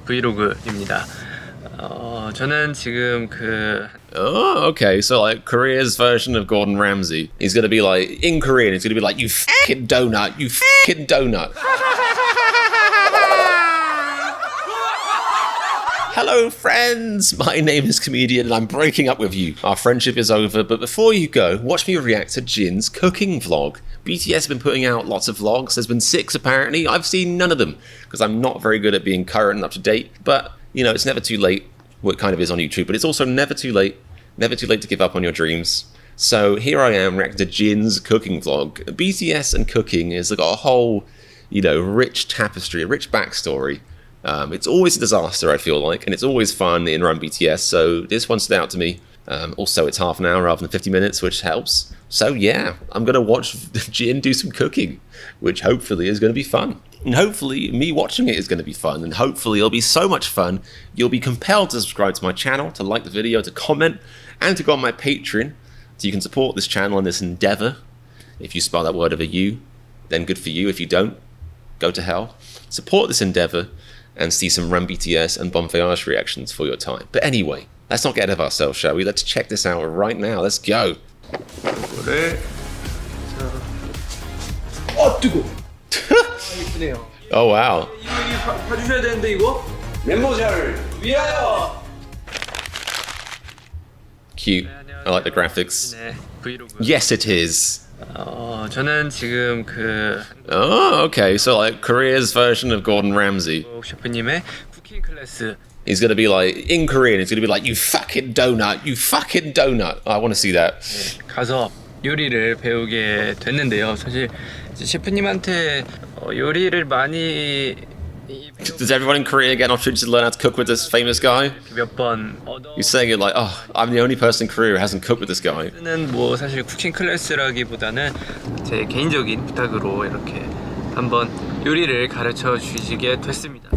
브이로그입니다. 저는 지금 Oh, okay. So like Korea's version of Gordon Ramsay. He's gonna be like in Korean. He's gonna be like, "You fucking donut, you fucking donut." Hello, friends. My name is Comedian, and I'm breaking up with you. Our friendship is over. But before you go, watch me react to Jin's cooking vlog. BTS have been putting out lots of vlogs. There's been 6 apparently. I've seen none of them because I'm not very good at being current and up to date. But you know, it's never too late. Well, it kind of is on YouTube, but it's also never too late to give up on your dreams. So here I am reacting to Jin's cooking vlog. BTS and cooking has got a whole, you know, rich tapestry, a rich backstory. It's always a disaster, I feel like, and it's always fun in Run BTS, so this one stood out to me. Also, it's half an hour rather than 50 minutes, which helps. So yeah, I'm going to watch Jin do some cooking, which hopefully is going to be fun. And hopefully me watching it is going to be fun, and hopefully it'll be so much fun, you'll be compelled to subscribe to my channel, to like the video, to comment, and to go on my Patreon, so you can support this channel and this endeavor. If you spell that word with a U, then good for you. If you don't, go to hell. Support this endeavor, and see some Run BTS and Bon Voyage reactions for your time. But anyway, let's not get ahead of ourselves, shall we? Let's check this out right now. Let's go. 뜨거. 이쁘네요. Oh wow. 이거 봐주셔야 되는데 이거 멤버샷을 위하여. Cute. I like the graphics. 브이로그. Yes, it is. 저는 지금 Oh, okay. So like Korea's version of Gordon Ramsay. 셰프님의 쿠킹 클래스. He's gonna be like in Korean. He's gonna be like, "You fucking donut, you fucking donut." I want to see that. 가서 요리를 배우게 됐는데요. 사실 이제 셰프님한테 요리를 많이 Does everyone in Korea get an opportunity to learn how to cook with this famous guy? 몇번 You're saying it like, "Oh, I'm the only person in Korea who hasn't cooked with this guy." 는 뭐 사실 쿠킹 클래스라기보다는 제 개인적인 부탁으로 이렇게 한번 요리를 가르쳐 주시게 됐습니다.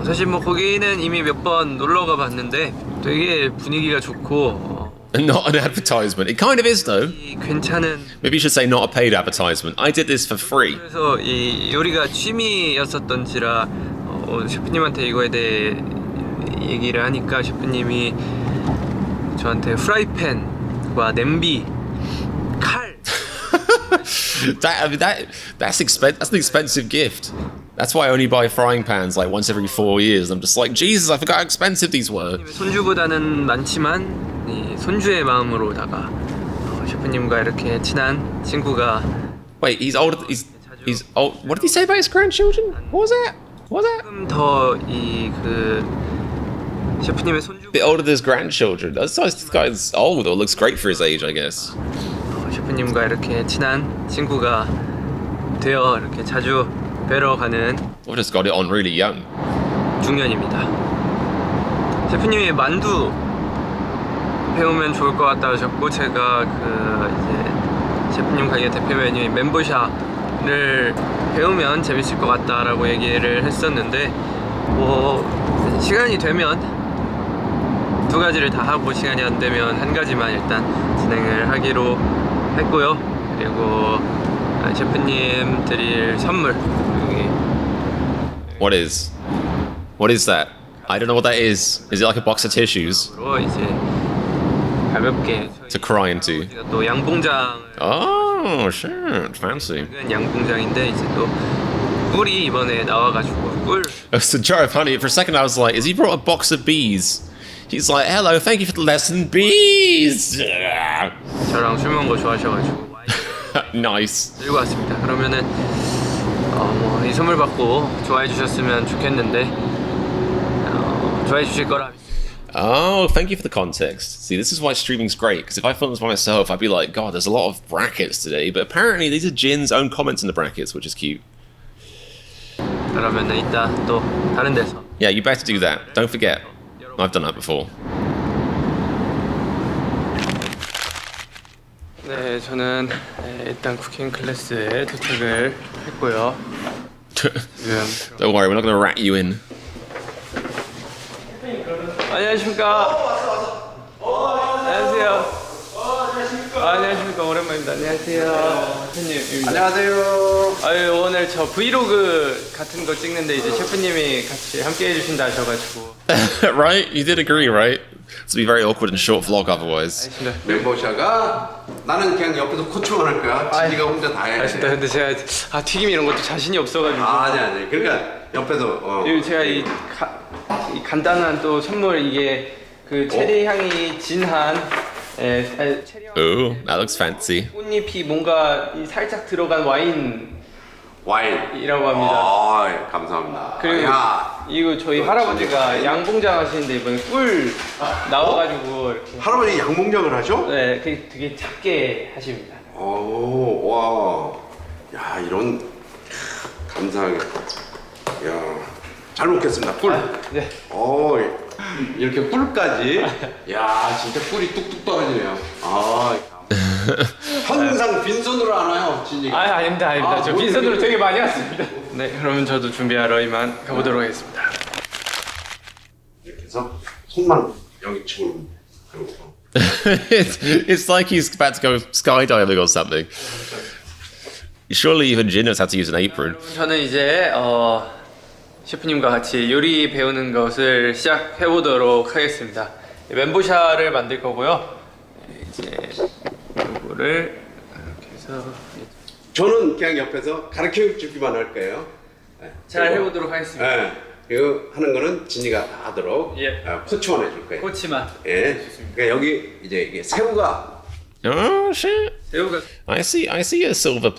사실 뭐 거기는 이미 몇 번 놀러가 봤는데 되게 분위기가 좋고 Not an advertisement. It kind of is though. 괜찮은. Maybe you should say not a paid advertisement. I did this for free. 그래서 이 요리가 취미였었던지라 셰프님한테 이거에 대해 얘기를 하니까 셰프님이 저한테 프라이팬과 냄비, 칼. That's an expensive gift. That's why I only buy frying pans like once every 4 years. I'm just like, Jesus, I forgot how expensive these were. 손주보다는 많지만 이 손주의 마음으로다가 셰프님과 이렇게 친한 친구가. Wait, he's older. He's old. What did he say about his grandchildren? What was that? What was that? 조금 더 이 셰프님의 손주. Bit older than his grandchildren. This guy's old or looks great for his age, I guess. 셰프님과 이렇게 친한 친구가 되어 이렇게 자주 뵈러 가는. I've just got it on really young. 중년입니다. 셰프님이 만두 배우면 좋을 것 같다 하셨고 제가 이제 셰프님 가게 대표 메뉴인 멘보샤를 배우면 재밌을 것 같다라고 얘기를 했었는데 뭐 시간이 되면 2가지를 다 하고 시간이 안 되면 1가지만 일단 진행을 하기로 했고요. 그리고 셰프님 드릴 선물 여기. What is that? I don't know what that is. Is it like a box of tissues? 이제 가볍게 To cry into. 또 양봉장을. Oh, shit, fancy. 양봉장인데 이제 또 꿀이 이번에 나와가지고 꿀. It's a jar of honey. For a second, I was like, "Is he brought a box of bees?" He's like, "Hello, thank you for the lesson, bees." 저랑 술 먹는 거 좋아하셔가지고 Nice. 들고 왔습니다. 그러면은 이 선물 받고 좋아해 주셨으면 좋겠는데 좋아해 주실 거라. Oh, thank you for the context. See, this is why streaming's great, because if I filmed this by myself, I'd be like, God, there's a lot of brackets today. But apparently, these are Jin's own comments in the brackets, which is cute. 그러면은 이따 또 다른 데서. Yeah, you better do that. Don't forget. I've done that before. 네, 저는 일단 쿠킹 클래스에 도착을 했고요. Don't worry, we're not going to rat you in. 안녕하십니까. 안녕하세요. 안녕하십니까. 안녕하십니까. 오랜만입니다. 안녕하세요. 셰프님. 안녕하세요. 아유, 오늘 저 브이로그 같은 거 찍는데 이제 셰프님이 같이 함께 해주신다 하셔가지고. Right? You did agree, right? It's be very awkward and short vlog otherwise. 알겠습니다. 멤버샤가 나는 그냥 옆에서 코치만 할 거야. 진이가 혼자 다 해. 알겠습니다. 근데 제가 튀김 이런 것도 자신이 없어가지고. 아니. 그러니까 옆에서 그리고 제가 이 간단한 또 선물 이게 그 체리 향이 진한 체리 향 Ooh, that looks fancy. 꽃잎이 뭔가 이 살짝 들어간 와인이라고 와인. 합니다. 아, 감사합니다. 그리고 이거 저희 할아버지가 양봉장 하시는데 이번에 꿀 나와가지고 이렇게 할아버지 양봉장을 하죠? 네, 되게 작게 하십니다. 오, 와. 야, 이런 감사하게. 야, 잘 먹겠습니다. 꿀. 네. 이렇게 꿀까지. 야, 진짜 꿀이 뚝뚝 떨어지네요. 항상 빈손으로 안 와요, 진이가. 아닙니다. 저 빈손으로 되게 많이 왔습니다. 네, 그러면 저도 준비하러 이만 가보도록 하겠습니다. 이렇게 해서 손만 여기 치고 그리고 It's like he's about to go skydiving or something. Surely even Jin knows how to use an apron. 저는 이제 셰프님과 같이 요리 배우는 것을 시작해 보도록 하겠습니다. 멘보샤를 만들 거고요. 이제 이거를 이렇게 해서 저는 그냥 옆에서 가르쳐 주기만 할 거예요. 잘 해보도록 하겠습니다. 네. 이거 하는 거는 진이가 다 하도록 예. 코치만 해줄 거예요. 꼬치만. 예. 그러니까 여기 이제 이게 새우가 Oh shit! 새우가 I see a silver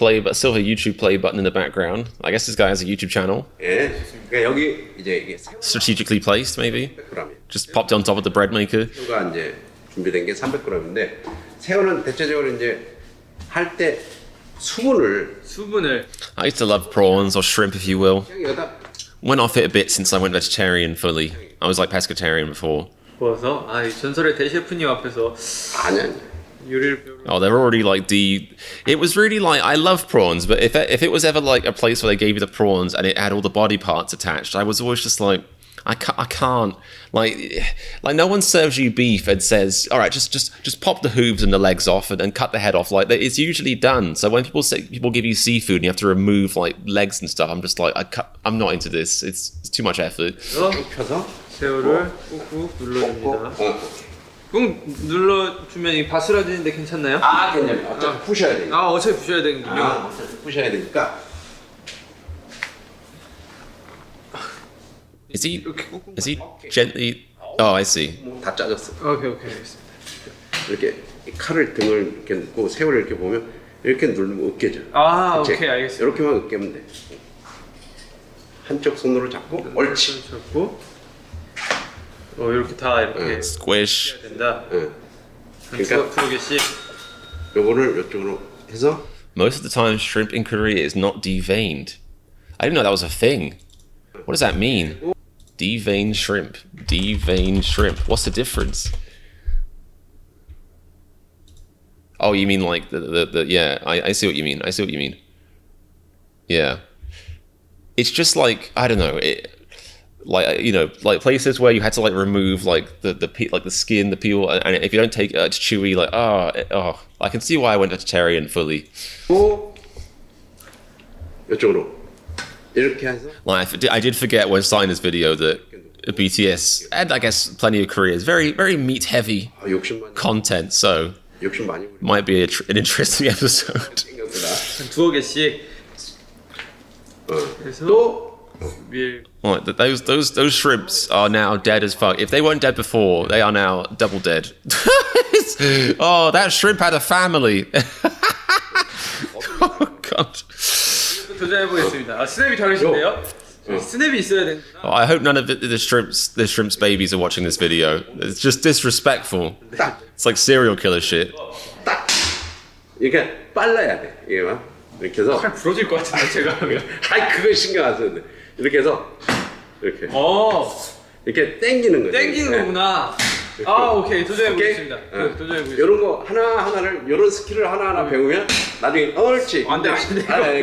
YouTube play button in the background. I guess this guy has a YouTube channel. 예. 그러니까 여기 이제 이게 새우 Strategically placed, maybe. 300g. Just popped on top of the bread maker. 새우가 이제 준비된 게 300g인데 새우는 대체적으로 이제 할 때 수분을 I used to love prawns or shrimp, if you will. 그냥 여기다 Went off it a bit since I went vegetarian fully. I was like pescatarian before. 부어서 이 전설의 대셰프님 앞에서 아니야. 요리를 배우러 Oh, they're already like It was really like I love prawns, but if it was ever like a place where they gave you the prawns and it had all the body parts attached, I was always just like, I can't like no one serves you beef and says, all right, just pop the hooves and the legs off and cut the head off. Like it's usually done. So when people give you seafood and you have to remove like legs and stuff, I'm just like I'm not into this. It's too much effort. 펴서 새우를 꾹꾹 눌러줍니다. 꾹 눌러주면 이 바스라지는데 괜찮나요? 괜찮아요. 어차피 푸셔야 돼. 어차피 부셔야 되는군요. 어차피 푸셔야 되니까. Is he gently? Oh, I see. 다 짜졌어. 오케이 알겠습니다. 이렇게 이 칼을 등을 이렇게 놓고 새우를 이렇게 보면 이렇게 누르면 으깨져. 그치? 오케이 알겠습니다. 이렇게만 으깨면 돼. 한쪽 손으로 잡고 옳지. 잡고 이렇게 다 이렇게 Squish. 해야 된다. 응. 그러니까 두 개씩. 요거를 이쪽으로 해서 Most of the time, shrimp in Korea is not deveined. I didn't know that was a thing. What does that mean? Deveined shrimp. Deveined shrimp. What's the difference? Oh, you mean like the yeah, I see what you mean. I see what you mean. Yeah. It's just like, I don't know, like, you know, like places where you had to like remove like the skin, the peel, and if you don't take it, it's chewy, like, I can see why I went vegetarian fully. 이쪽으로 이렇게 해서 Like, I did forget when starting this video that BTS, and I guess plenty of Korea, is very, very meat heavy 욕심 많이 content, so 욕심 많이 부리고 might be an interesting episode. 생겼더라. 두어 개씩. 그래서 또 Right, those shrimps are now dead as fuck. If they weren't dead before, they are now double dead. Oh, that shrimp had a family. Oh god. 도전해 보겠습니다. 스냅이 다르신데요? 스냅이 있어야 되는. I hope none of the shrimps babies are watching this video. It's just disrespectful. 딱 It's like serial killer shit. 딱 이렇게 빨라야 돼. 이게 막 이렇게 해서 팔 부러질 것 같은데 제가 하면. 그거 신경 안 써도 돼. 이렇게 해서 이렇게 이렇게 당기는 거죠. 땡기는 네. 거구나. 오케이 도전해 보겠습니다. 도전해 보겠습니다. 이런 거 하나 하나를 이런 스킬을 하나 하나 배우면 나중에 옳지. 안 돼.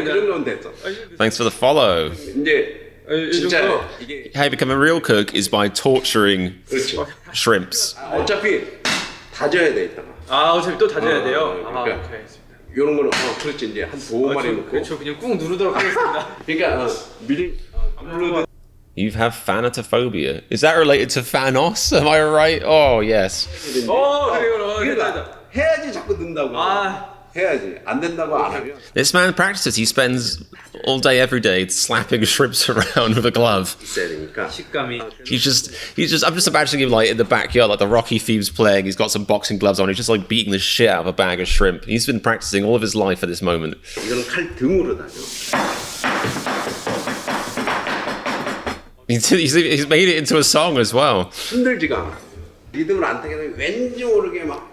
그런 건 됐어. Thanks for the follow. 이제 진짜 이게 How you become a real cook is by torturing 그렇죠. shrimps. 어차피 다져야 돼 이따가. 아 어차피 또 다져야 돼요? 그러니까 오케이 알겠습니다. 이런 거는 그렇지 이제 한 두어 마리 넣고. 그렇죠 그냥 꾹 누르도록 하겠습니다. 그러니까 미리 눌러도. You have thanatophobia. Is that related to Thanos? Am I right? Oh, yes. 그래요. 해야지 자꾸 넣는다고. 아. 해야지. 안 된다고 안 하면. This man practices. He spends all day, every day, slapping shrimps around with a glove. 있어야 되니까. 식감이. I'm just imagining him like in the backyard, like the Rocky theme's playing. He's got some boxing gloves on. He's just like beating the shit out of a bag of shrimp. He's been practicing all of his life for this moment. 이거는 칼 등으로 다져. He's made it into a song as well. 힘들지가 않아. 리듬을 안 타게 되면 왠지 모르게 막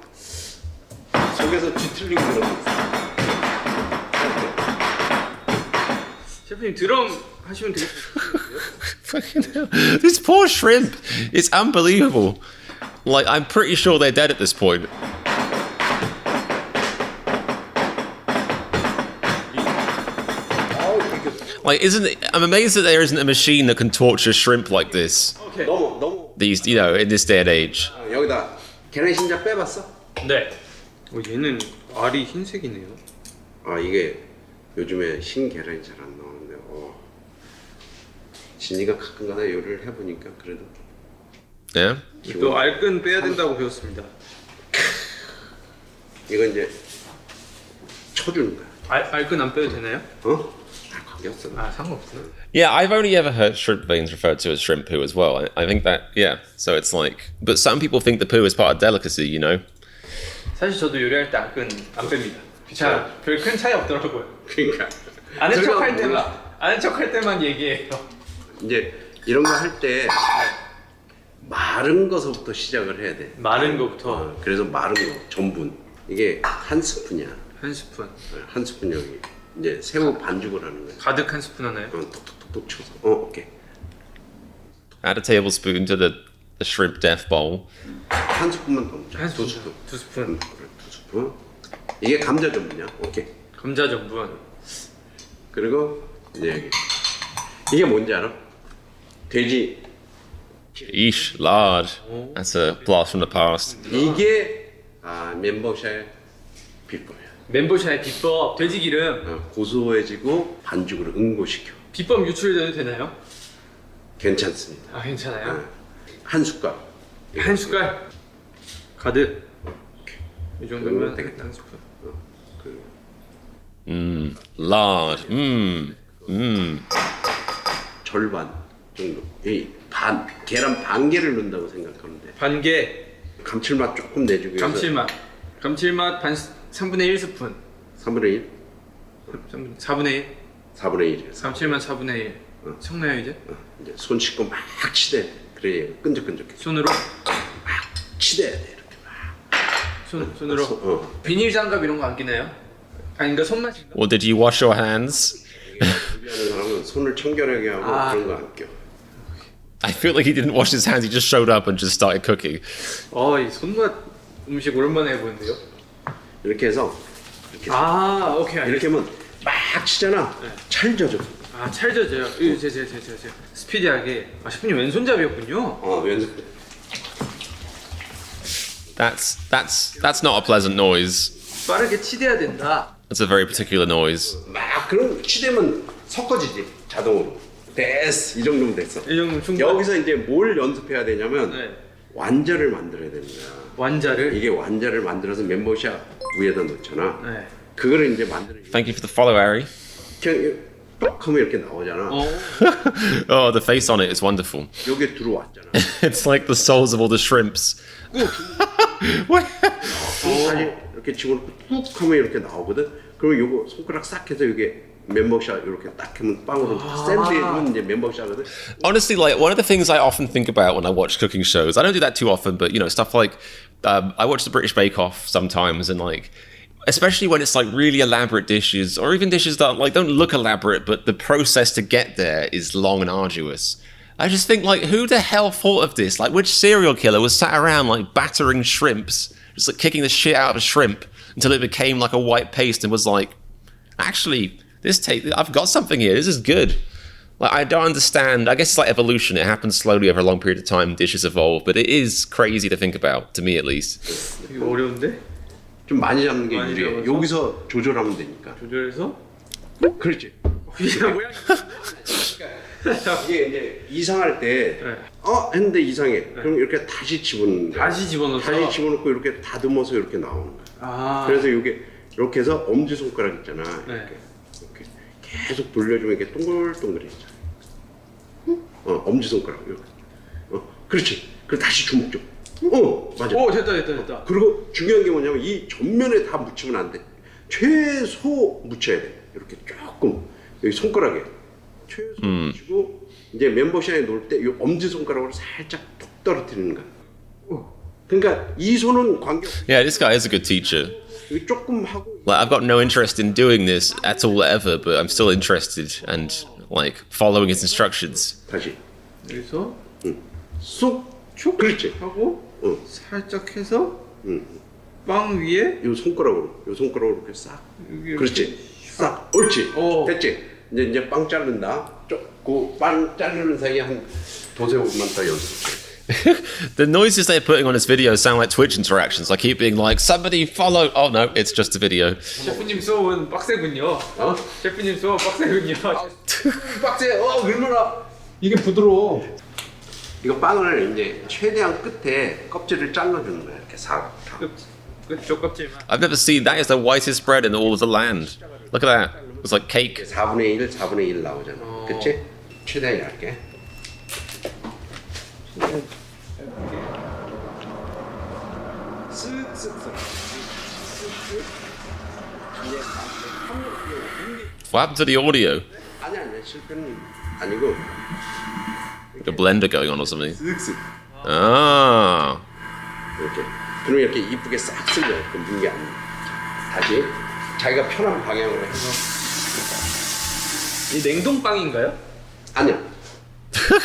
속에서 뒤틀리고 그러고 있어. 셰프님 드럼 하시면 되겠어요. This poor shrimp. It's unbelievable. Like, I'm pretty sure they're dead at this point. Like, I'm amazed that there isn't a machine that can torture shrimp like this. 오케이. 너무 These, you know, in this day and age. 여기다 계란 신자 빼봤어? 네. 얘는 알이 흰색이네요. 아 이게 요즘에 흰 계란이 잘 안 나오는데 진이가 가끔가다 요리를 해보니까 그래도 Yeah. 또 알끈 빼야 된다고 배웠습니다. 이거 이제 쳐주는 거야. 알끈 안 빼도 되나요? 관계없어. 상관없어요. Yeah, I've only ever heard shrimp veins referred to as shrimp poo as well. I think that, yeah. So it's like, but some people think the poo is part of delicacy, you know? 사실 저도 요리할 때 알끈 안 뺍니다. 별 큰 차이 없더라고요. 그러니까 아는 척할 때만 얘기해요. 이제 이런 거 할 때 마른 거서부터 시작을 해야 돼. 마른 거부터. 그래서 마른 거 전분 이게 한 스푼이야. 한 스푼. 한 스푼 여기 이제 새우 반죽을 하는 거야. 가득 한 스푼 하나요? 톡톡톡톡 쳐서. 오케이. Add a tablespoon to the shrimp death bowl. 한 스푼만 더 넣자. 두 스푼. 두 스푼. 이게 감자 전분이야. 오케이. 감자 전분. 그리고 이제 여기 이게 뭔지 알아? 돼지. Eesh, lard. That's a blast from the past. 이게 멘보샤의 비법이야. 멘보샤의 비법 돼지 기름. 고소해지고 반죽으로 응고시켜. 비법 유출돼도 되나요? 괜찮습니다. 괜찮아요. 한 숟갈. 한 숟갈. 가득. 이 정도면 되겠다. 한 스푼. Lard. 절반 정도. 계란 반 개를 넣는다고 생각하는데. 반 개. 감칠맛 조금 내주기 위해서. 감칠맛 3분의 1 스푼. 3분의 1? 4분의 1. 4분의 1. 감칠맛 4분의 1. 청나요 이제? 이제 손 씻고 막 치대. 그래 끈적끈적해. 손으로 치대야 돼 이렇게 막. 손으로. 비닐 장갑 이런 거 안 끼나요? 그러니까 손만. Or did you wash your hands? 요리하는 사람은 손을 청결하게 하고 그런 거 안 껴. I feel like he didn't wash his hands. He just showed up and just started cooking. 이 손맛 음식 오랜만에 해보는데요. 이렇게 해서 이렇게 오케이. 이렇게 하면 막 치잖아. 찰져져. 찰져져요. 제 스피디하게. 셰프님 왼손잡이였군요. 왼손. That's not a pleasant noise. 빠르게 치대야 된다. That's a very particular noise. 막 그럼 치대면 섞어지지 자동으로. 됐어. 이 정도면 됐어. 이 정도면 충분. 여기서 이제 뭘 연습해야 되냐면 네. 완자를 만들어야 되는 거야. 완자를? 이게 완자를 만들어서 멘보샤 위에다 넣잖아. 네. 그거를 이제 만드는. Thank you for the follow, Ari. 그냥 뻑 하면 이렇게 나오잖아. Oh, the face on it is wonderful. 여기에 들어왔잖아. It's like the souls of all the shrimps. 사실 이렇게 집어넣고 뚝 하면 이렇게 나오거든. 그러면 요거 손가락 싹 해서 이게 멤버샤 이렇게 딱 하면 빵으로 샌드위치는 이제 멤버샤거든. Honestly, like one of the things I often think about when I watch cooking shows, I don't do that too often, but you know, stuff like I watch the British Bake Off sometimes, and like, especially when it's like really elaborate dishes, or even dishes that like don't look elaborate, but the process to get there is long and arduous. I just think like, who the hell thought of this? Like, which serial killer was sat around like battering shrimps, just like kicking the shit out of a shrimp until it became like a white paste and was like, actually, I've got something here. This is good. Like, I don't understand. I guess it's like evolution. It happens slowly over a long period of time. Dishes evolve, but it is crazy to think about, to me at least. 이거 어려운데? 좀 많이 잡는 게 많이 유리해. 잡아서? 여기서 조절하면 되니까. 조절해서 그렇지. 그냥 모양이 이게 이제 이상할 때 네. 했는데 이상해. 그럼 이렇게 다시 집어넣는 거야. 다시 집어넣어서? 다시 집어넣고 이렇게 다듬어서 이렇게 나오는 거야. 아 그래서 이게 이렇게 해서 엄지 손가락 있잖아. 네. 이렇게 계속 돌려주면 이게 동글동글해지잖아. 엄지 손가락 이렇게. 그렇지. 그리고 다시 주먹 줘. 맞아. 오 됐다. 그리고 중요한 게 뭐냐면 이 전면에 다 묻히면 안 돼. 최소 묻혀야 돼. 이렇게 조금 여기 손가락에 최소 묻히고 이제 멤버샷에 놓을 때 이 엄지 손가락으로 살짝 톡 떨어뜨리는 거야. 그러니까 이 손은 관계. Yeah, this guy is a good teacher. 여기 조금 하고. Like, I've got no interest in doing this at all ever, but I'm still interested and like following his instructions. 다시 여기서 쏙 그렇지. 하고 살짝 해서 빵 위에 이 손가락으로 이렇게 싹. 여기 그렇지. 이렇게 싹. 옳지. 오. 됐지. 이제 빵 자른다. 그빵 자르는 사이에 한 도세 5분만 더 연습. The noises they're putting on his videos sound like Twitch interactions. I keep being like, somebody follow. Oh no, it's just a video. 셰프님 수업은 빡세군요. 셰프님 수업 빡세군요. 빡세. 얼마나 이게 부드러워. 이거 빵을 이제 최대한 끝에 껍질을 잘라주는 거야. 이렇게 사. 끝쪽 껍질만. I've never seen that. Is the whitest bread in all of the land. Look at that. It's like cake. 4분의 1, 4분의 1 나오잖아. 그치? 최대한 얇게. What happened to the audio? 아니야, 실패는 아니고. Like a blender going on or something. 쓱쓱. Ah. 이렇게. 그럼 이렇게 이쁘게 싹 쓸려. 그 문게 아니야. 다시 자기가 편한 방향으로 해서. 이 냉동빵인가요? 아니야.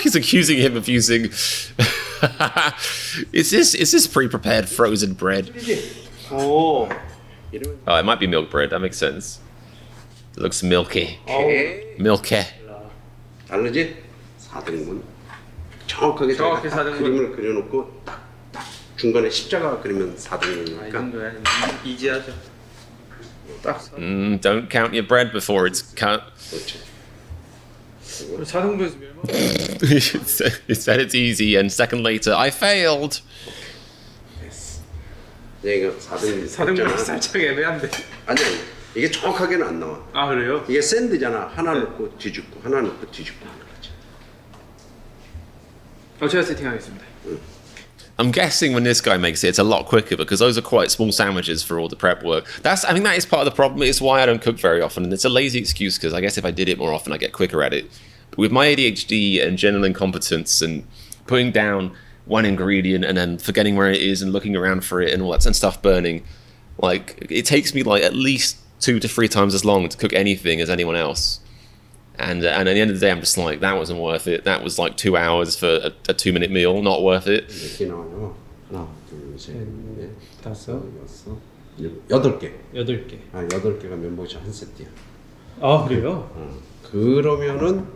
He's accusing him of using. Is this pre-prepared frozen bread? 오. 이러면 Oh, it might be milk bread. That makes sense. It looks milky. Milky. 다르지? 4등분. 정확하게 정확히 자기가 딱 4등분. 그림을 그려놓고 딱 중간에 십자가 그리면 이 4등분이니까. 정도야. 이지하죠. 딱. Don't count your bread before it's cut. 그렇지. 자동부에서 멸망. It said it's easy, and second later, I failed. 이거 4등분. 4등분이 살짝 애매한데. 아니야. 이게 정확하게는 안 나와. 아 그래요? 이게 샌드잖아. 하나 넣고 뒤집고 하나 넣고 뒤집고 하는 거지. 제가 세팅하겠습니다. I'm guessing when this guy makes it, it's a lot quicker because those are quite small sandwiches for all the prep work. I think that is part of the problem. It's why I don't cook very often, and it's a lazy excuse because I guess if I did it more often, I get quicker at it. But with my ADHD and general incompetence and putting down one ingredient and then forgetting where it is and looking around for it and all that and stuff burning, like it takes me like at least 2 to 3 times as long to cook anything as anyone else. And at the end of the day, I'm just like, that wasn't worth it. That was like 2 hours for a 2-minute meal. Not worth it. 몇 개 나와요? 하나, 둘, 셋, 넷, 다섯, 여섯, 일곱, 8개. 8개. 8개가 멤버십 한 세트야. 아 그래요? 그러면은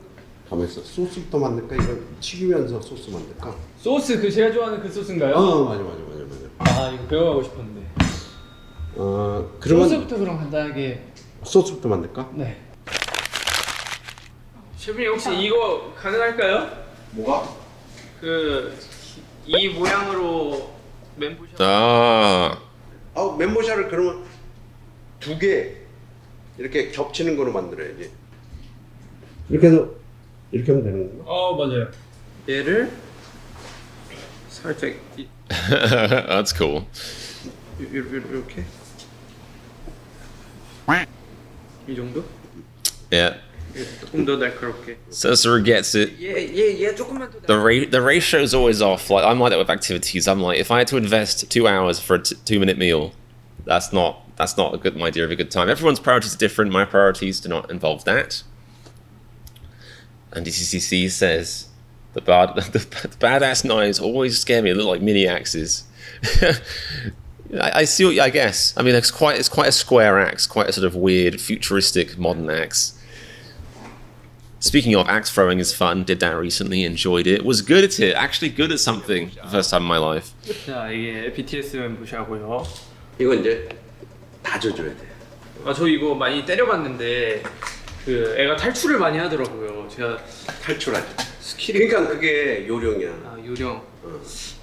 가만있어. 소스부터 만들까? 이거 튀기면서 소스 만들까? 소스 제가 좋아하는 그 소스인가요? 맞아. 아 이거 배워가고 싶었는데. 그러면 소스부터 그럼 간단하게. 소스부터 만들까? 네. 셰프님 혹시 이거 가능할까요? 뭐가? 이 모양으로 멘보샤. 멤버샤를 그러면 2개 이렇게 겹치는 거로 만들어야지. 이렇게 해서 이렇게 하면 되는 건가? 맞아요. 얘를 살짝 That's cool. 이렇게 이 정도? Yeah. 조금 더 날카롭게. Sosura gets it. 얘 조금만 더. The ratio's always off. Like I'm like that with activities. I'm like, if I had to invest 2 hours for a 2-minute meal, that's not a good idea of a good time. Everyone's priorities are different. My priorities do not involve that. And DCCC says the badass knives always scare me. They look like mini axes. I see what I guess. I mean, it's quite a square axe, quite a sort of weird, futuristic, modern axe. Speaking of, axe throwing is fun. Did that recently. Enjoyed it. Was good at it. Actually good at something. First time in my life. 자 이게 BTS 멘보샤고요. 이거 이제 다져줘야 돼. 아, 저 이거 많이 때려봤는데 그 애가 탈출을 많이 하더라고요. 제가 탈출하죠. 스킬이 그러니까 그게 요령이야. 아, 요령.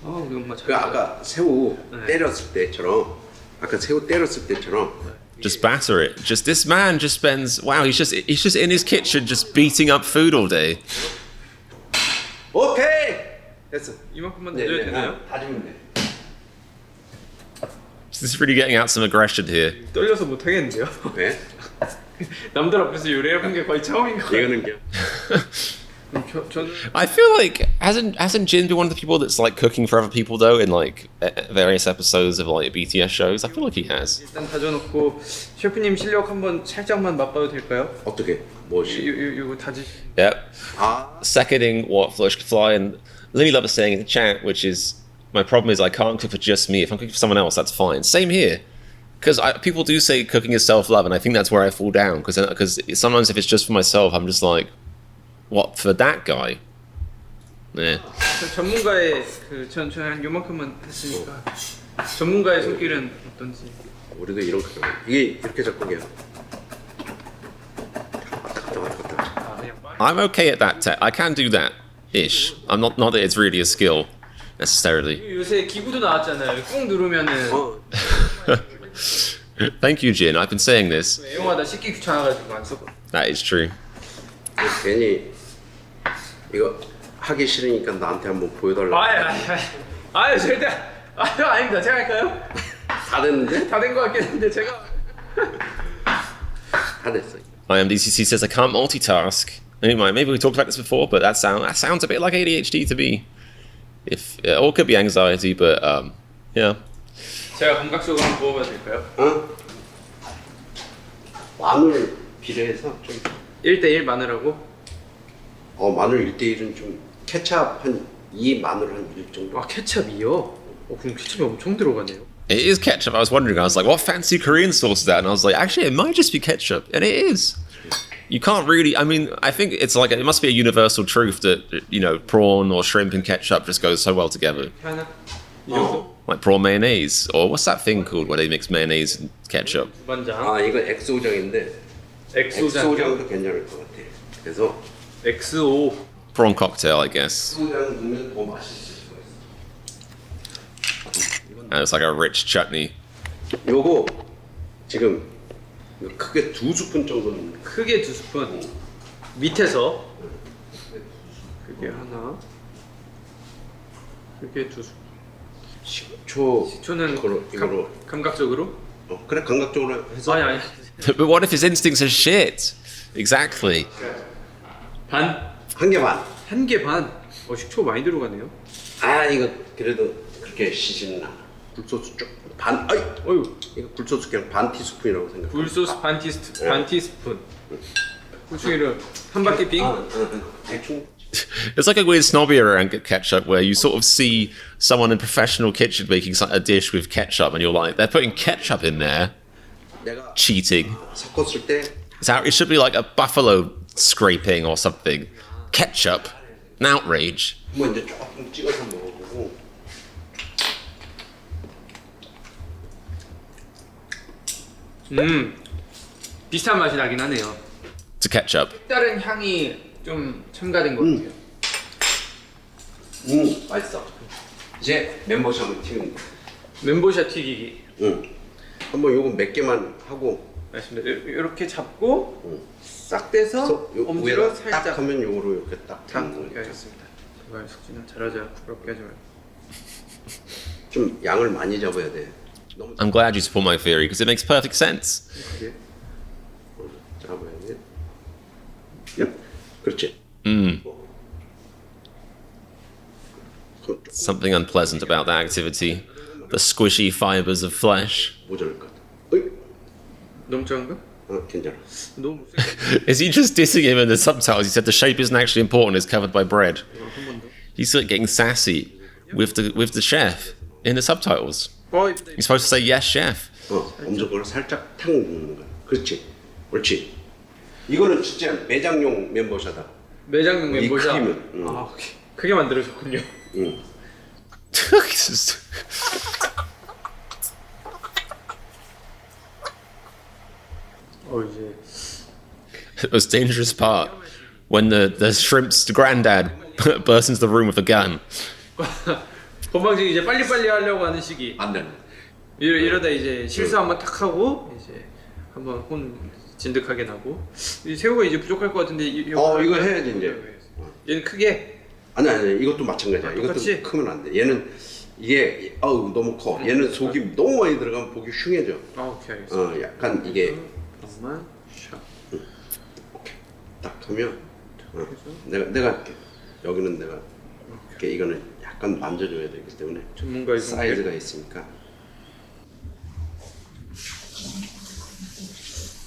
아, 우리 엄마 잘. 그 아까 새우 네. 때렸을 때처럼 Just batter it. Just this man just spends. Wow, he's just in his kitchen just beating up food all day. 오케이 됐어. 이만큼만 내줘야 되나요? 다지면 돼. This is really getting out some aggression here. 떨려서 못 하겠는데요. 왜? 남들 앞에서 요리해본 게 거의 처음인 거 같아요. 이거는 그냥 저는 I feel like hasn't Jin been one of the people that's like cooking for other people though in like various episodes of like BTS shows? I feel like he has. 일단 다져놓고 셰프님 실력 한번 살짝만 맛봐도 될까요? 어떻게 뭐지? 이거 다지. Yep. 아 Seconding what Flush could fly, and Lily Love is saying in the chat, which is my problem is I can't cook for just me. If I'm cooking for someone else, that's fine. Same here. Because people do say cooking is self-love, and I think that's where I fall down. Because sometimes if it's just for myself, I'm just like, what for that guy? Yeah. 전문가의 저한 요만큼만 했으니까 전문가의 손길은 어떤지. 우리도 이런 거 이게 이렇게 작곡이야. 아, 그냥 I'm okay at that. I can do that ish. I'm not that it's really a skill necessarily. 요새 기구도 나왔잖아요. 꾹 누르면은 Thank you, Jin. I've been saying this. 애용하다 씻기 귀찮아가지고 안 썼거든. That is true. 괜히 이거 하기 싫으니까 나한테 한번 보여달라. 아유 절대 아닙니다. 제가 할까요? 다 됐는데? 다 된 것 같긴 한데 제가 다 됐어. IMDCC says I can't multitask. Anyway, maybe we talked about this before, but that sounds a bit like ADHD to me. Or it could be anxiety, but yeah. 제가 감각적으로 한번 먹어봐도 될까요? 어? 마늘 비례해서 좀 1대1 마늘하고 마늘 1대1은 좀 케찹 한 2 마늘 한 1 정도. 아 케찹이요? 그럼 케찹이 엄청 들어가네요. It is ketchup. I was wondering. I was like, what fancy Korean sauce is that? And I was like, actually, it might just be ketchup. And it is. You can't really. I mean, I think it's like it must be a universal truth that prawn or shrimp and ketchup just goes so well together. 하나 이 정도? Like prawn mayonnaise, or what's that thing called where they mix mayonnaise and ketchup? 반장 아 이거 엑소장인데 엑소장 엑소장도 괜찮을 것 같아. 그래서 XO Prawn cocktail, I guess. 엑소장 넣으면 더 맛있을 수가 있어. And it's like a rich chutney. 요거 지금 크게 2스푼 정도 넣는 거. 크게 2스푼 밑에서 크게 하나 크게 2스푼 식초는 이거로 감각적으로? 그래 감각적으로 해서 아니 But what if his instincts are shit? Exactly. 반? 한 개 반. 한 개 반? 식초 많이 들어가네요. 아 이거 그래도 그렇게 시지는 않아. 굴소스 쪽 반. 어휴 이거 굴소스 그냥 반 티스푼이라고 생각해. 굴소스 반 티스푼 고추기름 한 바퀴 빙? 대충. It's like a weird snobby around ketchup where you sort of see someone in a professional kitchen making a dish with ketchup and you're like, they're putting ketchup in there. 내가 Cheating. 섞었을 때 It should be like a buffalo scraping or something. Ketchup. An outrage. 뭐 이제 조금 찍어서 먹어보고. 비슷한 맛이 나긴 하네요. To ketchup. 다른 향이 좀 첨가된 것 같아요. 맛있어. 이제 멤버샵을 튀는 거. 멘보샤 튀기기. 한번 요거 몇 개만 하고. 맞습니다. 이렇게 잡고 싹 떼서 엄지로 위에다 살짝 딱 하면 요거로 이렇게 딱 탁. 튀는 거. 알겠습니다. 제발 숙진아 잘하자. 부끄럽게 하지 말고. 좀 양을 많이 잡아야 돼. 너무 I'm glad you support my theory because it makes perfect sense. 작게 잡아야 돼. 야, 그렇지. Something unpleasant about that activity. The squishy fibers of flesh. 모자랄 것 같아. 어이? 너무 작은가? 괜찮아. 너무 못생겼어. Is he just dissing him in the subtitles? He said the shape isn't actually important, it's covered by bread. He's like getting sassy with the chef in the subtitles. He's supposed to say yes, chef. 엄지를 살짝 탁 넣는 거야. 그렇지. 그렇지. 이거는 진짜 매장용 멤버샤다. 매장용 이 멘보샤. 크림은. 아, 크게 만들어졌군요. 이제 The most dangerous part when the shrimp's granddad bursts into the room with a gun. 건방지게 이제 빨리빨리 하려고 하는 시기. 안 돼. 이러다 이제 실수 한번 탁 하고 이제 한번 혼 진득하게 나고. 이 새우가 이제 부족할 것 같은데 이거 해야지 이제. 얘는 크게. 아니 이것도 마찬가지야. 똑같이? 이것도 크면 안 돼. 얘는 이게 너무 커. 얘는 속이 너무 많이 들어가면 보기 흉해져. 오케이 알겠습니다. 약간 이게 잠깐만. 샵. 오케이. 딱 하면 내가 할게. 여기는 내가 이렇게 이거는 약간 만져줘야 되기 때문에 전문가의 사이즈가 있으니까.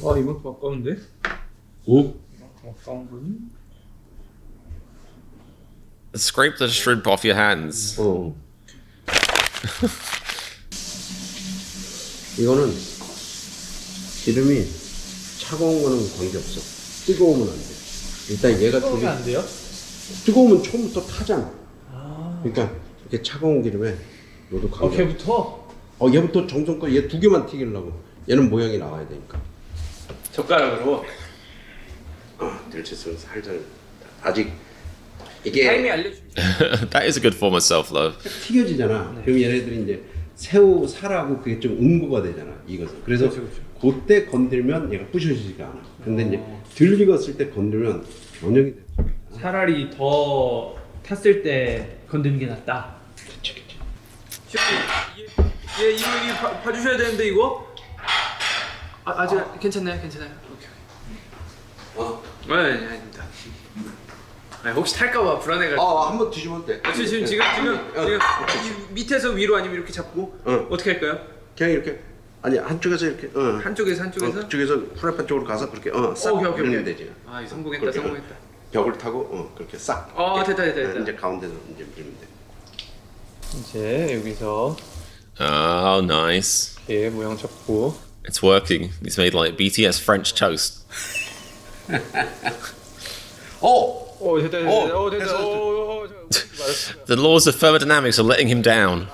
이만큼 아까운데? 오. 아까운 거니? Scrape the shrimp off your hands. 이거는 기름이 차가운 거는 관계없어. 뜨거우면 안 돼. 일단 얘가 뜨거우면 안 돼요? 뜨거우면 처음부터 타잖아. 그러니까 이렇게 차가운 기름에 너도 관계. 걔부터? 얘부터 정성껏 얘 두 개만 튀기려고. 얘는 모양이 나와야 되니까. 젓가락으로. 들치스는 살살 아직 이게 타이밍 알려주시죠. That is a good form of self-love. 튀겨지잖아. 그럼 얘네들이 이제 새우 살하고 그게 좀 응고가 되잖아. 익어서. 그래서 그때 건들면 얘가 부셔지지가 않아. 근데 이제 덜 익었을 때 건들면 변형이 돼. 차라리 더 탔을 때 건드는 게 낫다. 셰프님, 얘 이거 봐주셔야 되는데 이거? 아직 괜찮나요? 오케이. 아닙니다. 혹시 탈까봐 불안해가지고. 한번 뒤집으면 돼. 지금 이 밑에서 위로 아니면 이렇게 잡고 어떻게 할까요? 그냥 이렇게 아니 한쪽에서 이렇게 한쪽에서 그쪽에서 후라이팬 쪽으로 가서 그렇게 싹 오케이. 밀면 되지. 성공했다. 벽을 타고 그렇게 싹. 됐다. 이제 가운데서 이제 밀면 돼. 이제 여기서 Oh, nice. 이렇게 모양 잡고. It's working. It's made like BTS French toast. 됐다. The laws of thermodynamics are letting him down.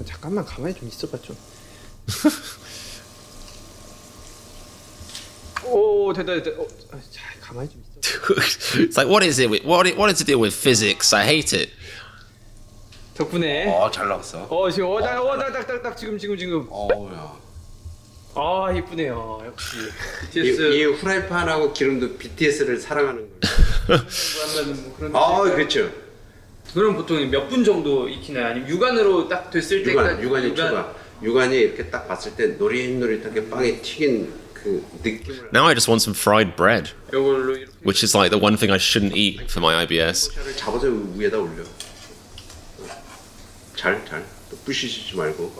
잠깐만 가만히 좀 있어봐 좀. 됐다. 가만히 좀 있어. It's like, what is it? What is the deal with physics? I hate it. 덕분에. 잘 나왔어. 지금 딱 지금. 야. 이쁘네요. 역시. 이 BTS. 후라이팬하고 기름도 BTS를 사랑하는 거예요. 뭐 그런. 그렇죠. 그럼 보통 몇 분 정도 익히나요? 아니면 육안으로 딱 됐을 때까지? 육안이 초가. 육안이 이렇게 딱 봤을 때 노릿노릿하게 빵에 튀긴 그 느낌을. Now I just want some fried bread, 이걸로 이렇게. which is like the one thing I shouldn't eat for my IBS. 샤를 잡아서 위에다 올려. 잘. 또 부시지 말고.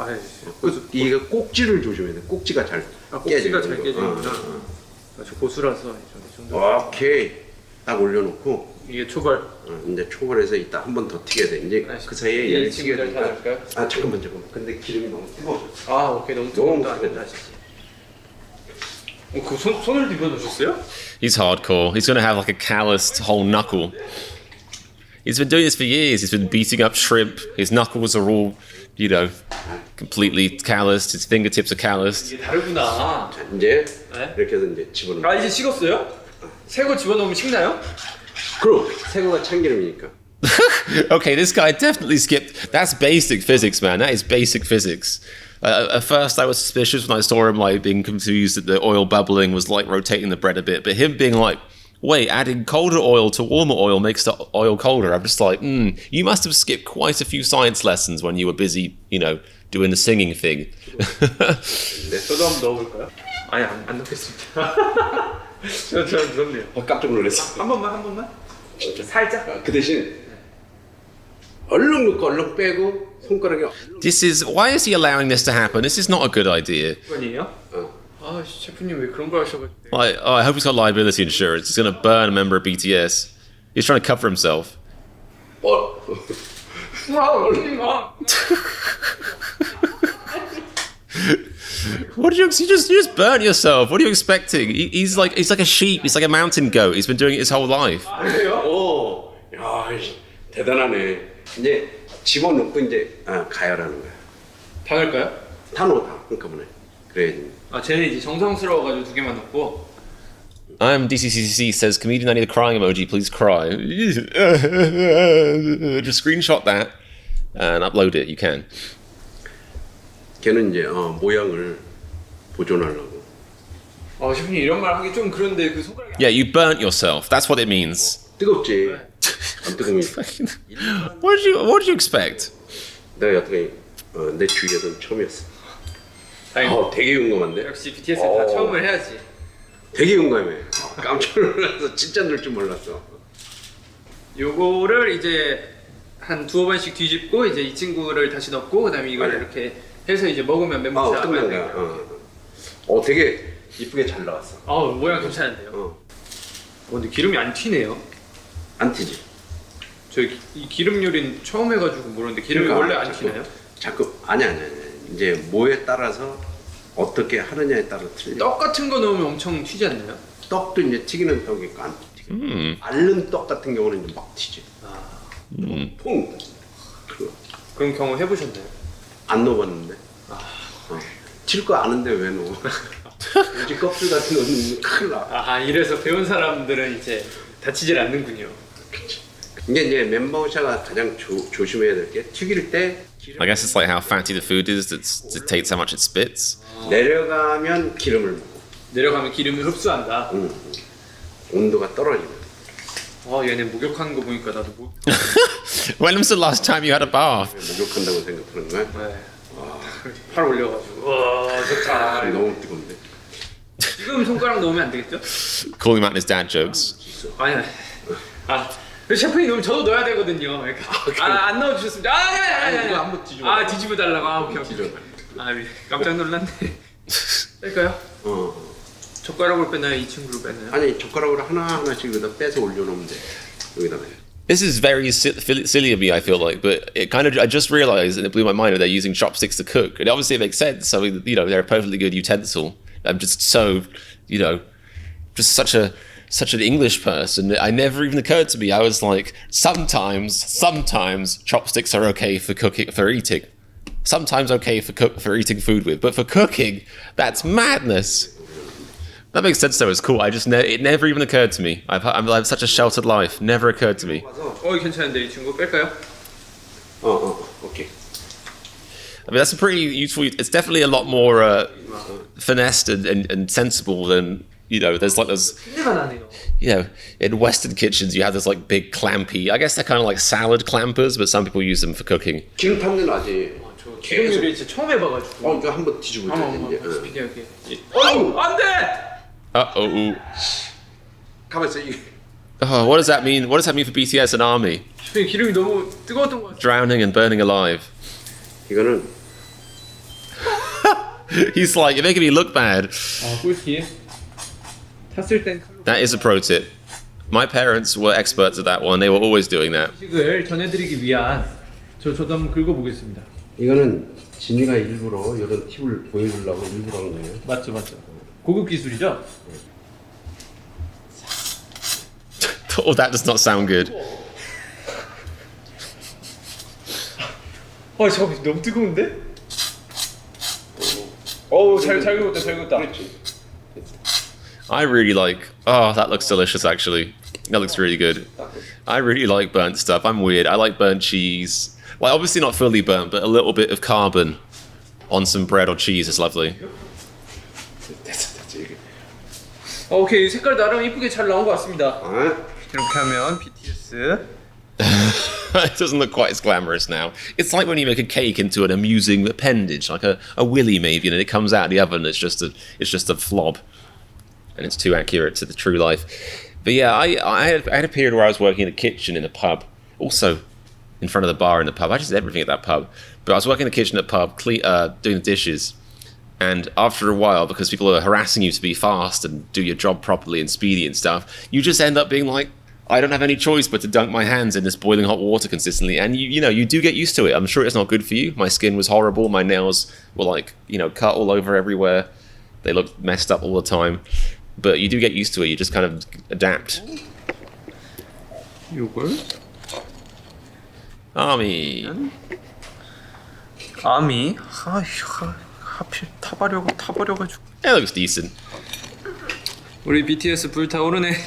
이게 꼭지를 조심해야 돼. 꼭지가 잘 꼭지가 잘 깨지는구나. 저 고수라서 이 정도. 오케이. 딱 올려놓고 이게 초벌. 이제 초벌해서 이따 한 번 더 튀겨야 돼. 이제 그 사이에 얘를 튀겨야 다 되니까. 할까요? 잠깐만. 근데 기름이 너무 뜨거워. 오케이. 너무 뜨거우면 안 된다 하시지. 그 손을 뒤집어 놓으셨어요? He's hardcore. He's gonna have like a calloused whole knuckle. He's been doing this for years. He's been beating up shrimp. His knuckles are all, completely calloused. His fingertips are calloused. 이게 다르구나. 자, 이제 네? 이렇게 해서 이제 집어넣어. 이제 식었어요? 새거 집어넣으면 식나요? 그럼 새거가 참기름이니까. Okay, this guy definitely skipped. That's basic physics, man. That is basic physics. At first, I was suspicious when I saw him like being confused that the oil bubbling was like rotating the bread a bit, but him being like, "Wait, adding colder oil to warmer oil makes the oil colder." I'm just like, you must have skipped quite a few science lessons when you were busy, doing the singing thing. 저도 한번 넣어볼까요? 아니 안 넣겠습니다. 저 그렇네요. 깜짝 놀랐어. 한 번만. 살짝. 그 대신 얼른 넣고 얼른 빼고 손가락에. Why is he allowing this to happen? This is not a good idea. 아니에요? 셰프님 왜 그런 걸 하셔가지고. I hope he's got liability insurance. He's going to burn a member of BTS. He's trying to cover himself. What did you just burn yourself? What are you expecting? He's like a sheep. He's like a mountain goat. He's been doing it his whole life. 그래요? 야, 대단하네. 이제 집어넣고 이제 가열하는 거야. 다 넣을까요? 다 넣어 다 한꺼번에. 그래야지. 아 쟤는 이제 정성스러워가지고 2개만 넣고. DCCC says, comedian, I need a crying emoji, please cry. Just screenshot that and upload it. You can. 걔는 이제 모양을 보존하려고. 셰프님 이런 말 하기 좀 그런데 그 손가락이. Yeah, you burnt yourself. That's what it means. 뜨겁지. 안 뜨거우면 What did you expect? 내가 여태까지 내 주위에서는 처음이었어. 다행이다. 되게 용감한데? 역시 BTS 다 처음을 해야지. 되게 용감해. 깜짝 놀라서 진짜 넣을 줄 몰랐어. 요거를 이제 한 2-5번씩 뒤집고 이제 이 친구를 다시 넣고 그다음에 이걸 이렇게 해서 이제 먹으면 멘보샤. 끝난 거야. 되게 이쁘게 잘 나왔어. 모양 괜찮은데요. 근데 기름이 안 튀네요. 안 튀지? 이 기름 요리는 처음 해가지고 모르는데 기름이 원래 안 튀나요? 자꾸 아니. 이제 뭐에 따라서 어떻게 하느냐에 따라 틀려. 떡 같은 거 넣으면 엄청 튀지 않나요? 떡도 이제 튀기는 떡이 있고 안 튀겨. 앓는 떡 같은 경우는 이제 막 튀지. 퐁. 그런 경험 해보셨나요? 안 넣어봤는데. 튈 거 아는데 왜 넣어? 요즘 껍질 같은 거 넣으면 큰일 나. 이래서 배운 사람들은 이제 다치질 않는군요. 이제 멘보샤가 가장 조심해야 될 게 튀길 때 I guess it's like how fatty the food is that dictates how much it spits. 내려가면 기름을 먹고 내려가면 기름을 흡수한다. 온도가 떨어지면. 얘네 목욕하는 거 보니까 나도 When was the last time you had a bath? 목욕한다고 생각하는 거야? 네. 팔 올려가지고 와 좋다. 너무 뜨거운데. 지금 손가락 넣으면 안 되겠죠? Calling him out in his dad jokes. 아니. 셰프님 넣으면 저도 넣어야 되거든요. 안 넣어주셨습니다. 아니. 이거 한번 뒤집어. 뒤집어 달라고. 오케이. 깜짝 놀랐네. 뺄까요? 젓가락으로 빼나요? 이 친구로 빼나요? 아니 젓가락으로 하나씩 여기다 빼서 올려놓으면 돼. 여기다가. This is very silly of me, I feel like, but I just realized, and it blew my mind, that they're using chopsticks to cook. And obviously it makes sense. I mean, they're a perfectly good utensil. I'm just so, just such an English person. It never even occurred to me. I was like, sometimes chopsticks are okay for eating. Sometimes okay for eating food with, but for cooking, that's madness. That makes sense though, it's cool. It never even occurred to me. I have such a sheltered life. Never occurred to me. 괜찮은데 이 친구 뺄까요? 오케이. I mean, that's a pretty useful. It's definitely a lot more finessed and sensible than There's in Western kitchens you have this like big clampy. I guess they're kind of like salad clampers, but some people use them for cooking. 기름 탔는 아직. 기름 요리 진짜 처음 해봐가지고. 이거 한번 뒤집어줘야 돼. 안 돼! 가만 있어. What does that mean? What does that mean for BTS and ARMY? 기름이 너무 뜨거웠던 것 같아. Drowning and burning alive. 이거는 He's like, you're making me look bad. 꿀팁. 탔을 땐 That is a pro tip. My parents were experts at that one. They were always doing that. 식을 전해드리기 위한 저도 한번 긁어보겠습니다. 이거는 진이가 일부러 이런 팁을 보여주려고 일부러 한 거예요. 맞죠. 고급 기술이죠? Oh, that does not sound good. 잠깐 너무 뜨거운데? 잘 익었다. 그렇지. I really like. Oh, that looks delicious. Actually, that looks really good. I really like burnt stuff. I'm weird. I like burnt cheese. Like obviously not fully burnt, but a little bit of carbon on some bread or cheese is lovely. 됐어. 오케이 색깔 나름 이쁘게 잘 나온 것 같습니다. 이렇게 하면 BTS. It doesn't look quite as glamorous now. It's like when you make a cake into an amusing appendage, like a willy maybe, and it comes out of the oven. It's just a flob, and it's too accurate to the true life. But yeah, I had a period where I was working in a kitchen in a pub, also in front of the bar in the pub. I just did everything at that pub. But I was working in the kitchen at the pub, doing the dishes. And after a while, because people are harassing you to be fast and do your job properly and speedy and stuff, you just end up being like, I don't have any choice but to dunk my hands in this boiling hot water consistently. And you do get used to it. I'm sure it's not good for you. My skin was horrible. My nails were like, cut all over everywhere. They looked messed up all the time. But you do get used to it. You just kind of adapt. 요걸? ARMY. 아미. 하필 타버려가지고. It looks decent. 우리 BTS 불타오르네.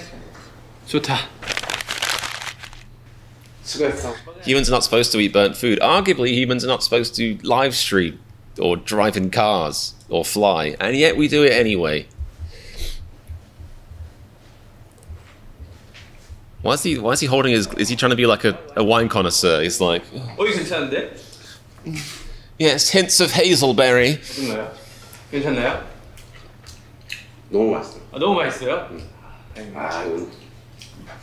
좋다. 수고했어. Humans are not supposed to eat burnt food. Arguably, humans are not supposed to live stream or drive in cars or fly, and yet we do it anyway. Why is he holding his? Is he trying to be like a wine connoisseur? He's like, 어이 괜찮은데? yes, hints of hazelberry. 어떤가요? 괜찮나요? 너무 맛있어. 아, 너무 맛있어요? 아 이건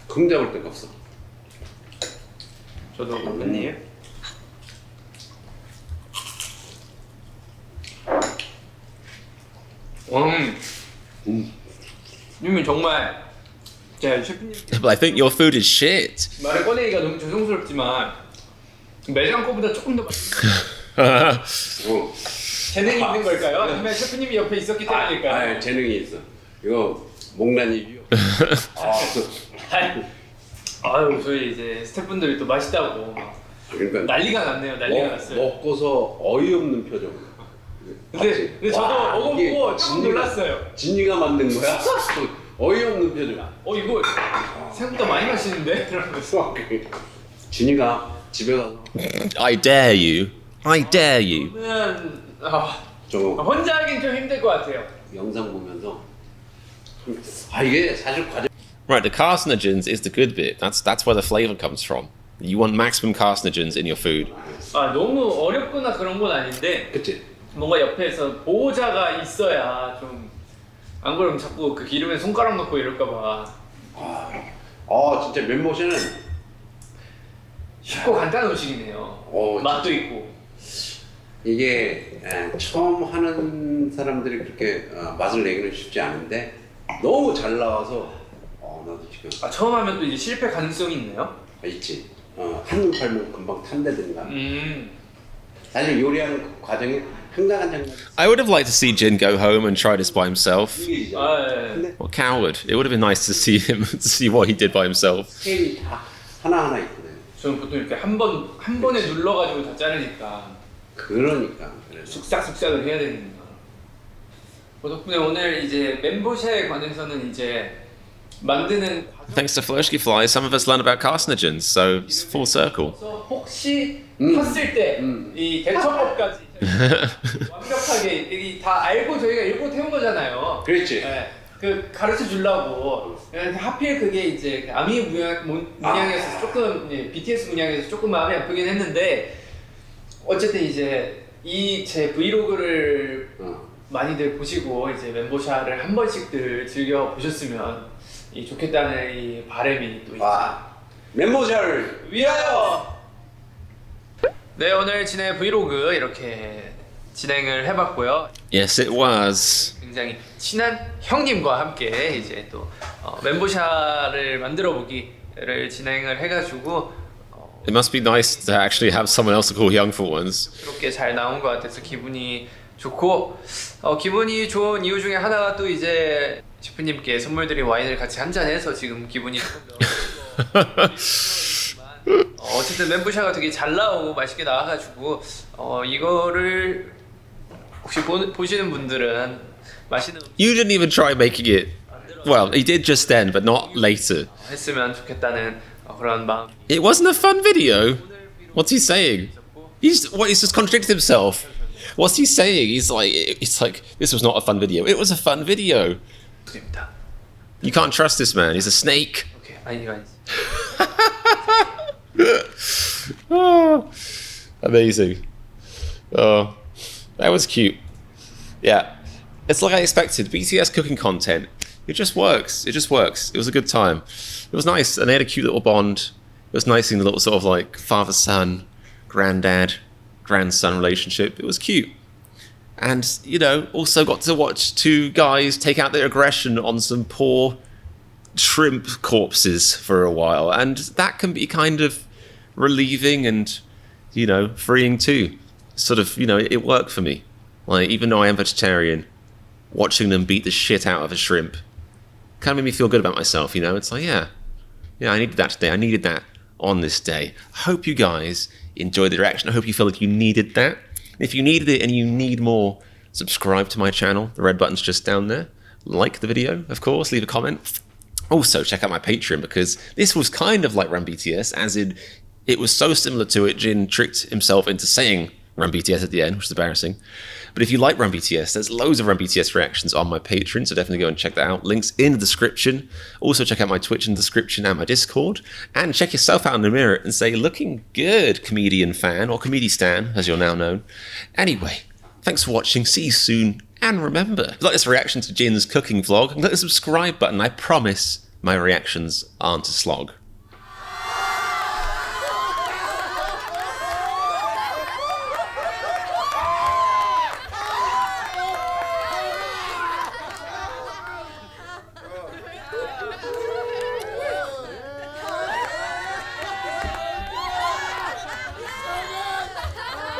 금 잡을 데가 없어. 저도 팬이에요. 님은 정말 제 셰프님 But I think your food is shit. 말을 꺼내기가 너무 죄송스럽지만 매장 거보다 조금 더 맛있어요. 어. 재능이 있는 걸까요? 아니면 셰프님이 옆에 있었기 때문일까요? 재능이 있어. 이거 목란이요. 아유 저희 이제 스태프분들이 또 맛있다고 그러니까 난리가 났네요. 난리가 났어요. 먹고서 어이없는 표정. 근데 저도 먹어보고 조금 놀랐어요. 진이가 만든 거야? 어이없는 표정. 이거 생각보다 많이 마시는데? 이러면서 진이가 집에 가서 I dare you. I dare you. 저는 저 혼자 하긴 좀 힘들 것 같아요. 영상 보면서 이게 사실 과정. Right, the carcinogens is the good bit. That's where the flavor comes from. You want maximum carcinogens in your food. 너무 어렵거나 그런 건 아닌데 그치? 뭔가 옆에서 보호자가 있어야 좀 안 그러면 자꾸 그 기름에 손가락 넣고 이럴까 봐. 진짜 멘보샤는 쉽고 간단한 음식이네요. 맛도 있고. 이게 처음 하는 사람들이 그렇게 맛을 내기는 쉽지 않은데 너무 잘 나와서 나도 지금 처음 하면 또 이제 실패 가능성이 있네요. 있지. 한눈 팔면 금방 탄다든가. 사실 요리하는 그 과정이 한가한 장면. I would have liked to see Jin go home and try this by himself. 예. What coward. It would have been nice to see him, to see what he did by himself. 스케일이 다 하나하나 있거든. 저는 보통 이렇게 한 번에 눌러가지고 다 자르니까 그러니까. 그래서. 쓱싹쓱싹을 해야 되니까. 덕분에 오늘 이제 멘보샤에 관해서는 이제 만드는 Thanks to Flurshki Fly, some of us learned about carcinogens, so it's full circle. 과정에서 혹시 탔을 때 이 대처법까지 완벽하게 다 알고 저희가 일부러 태운 거잖아요. 그렇지. 네, 그 가르쳐 주려고. 하필 그게 이제 아미 문양에서 조금 BTS 문양에서 조금 마음이 아프긴 했는데 어쨌든 이제 이 제 브이로그를 많이들 보시고 이제 멘보샤를 한 번씩들 즐겨 보셨으면 좋겠다는 이 바람이 또 있죠. 멘보샤를 위하여! 네, 오늘 진의 브이로그 이렇게 진행을 해봤고요. Yes, it was. 굉장히 친한 형님과 함께 이제 또 멘보샤를 만들어 보기를 진행을 해가지고 It must be nice to actually have someone else to call young for once. 그렇게 잘 나온 것 같아서 기분이 좋고 기분이 좋은 이유 중에 하나가 또 이제 셰프님께 선물 드린 와인을 같이 한잔해서 지금 기분이 조금 더 어쨌든 멘보샤가 되게 잘 나오고 맛있게 나와가지고 이거를 혹시 보시는 분들은 맛있는 You didn't even try making it. Well, he did just then, but not later. 했으면 좋겠다는 그런 마음. It wasn't a fun video. What's he saying? He's just contradicted himself. What's he saying? It's like this was not a fun video. It was a fun video. You can't trust this man. He's a snake. 오케이, 아니지. Oh, amazing. Oh, that was cute. Yeah, it's like I expected. BTS cooking content. It just works. It just works. It was a good time. It was nice, and they had a cute little bond. It was nice seeing the little sort of like father-son, granddad, grandson relationship. It was cute. And, also got to watch two guys take out their aggression on some poor shrimp corpses for a while. And that can be kind of relieving and, freeing too. Sort of, it worked for me. Like, even though I am vegetarian, watching them beat the shit out of a shrimp kind of made me feel good about myself, It's like, yeah, I needed that today. I needed that on this day. I hope you guys enjoyed the reaction. I hope you feel like you needed that. If you needed it and you need more subscribe to my channel. The red button's just down there. Like the video, of course, leave a comment. Also, check out my Patreon, because this was kind of like Run BTS, as in it was so similar to it, Jin tricked himself into saying Run BTS at the end, which is embarrassing. But if you like Run BTS, there's loads of Run BTS reactions on my Patreon, so definitely go and check that out. Links in the description. Also check out my Twitch in the description and my Discord. And check yourself out in the mirror and say, looking good, comedian fan, or comedistan, as you're now known. Anyway, thanks for watching, see you soon, and remember, if you like this reaction to Jin's cooking vlog, click the subscribe button. I promise my reactions aren't a slog.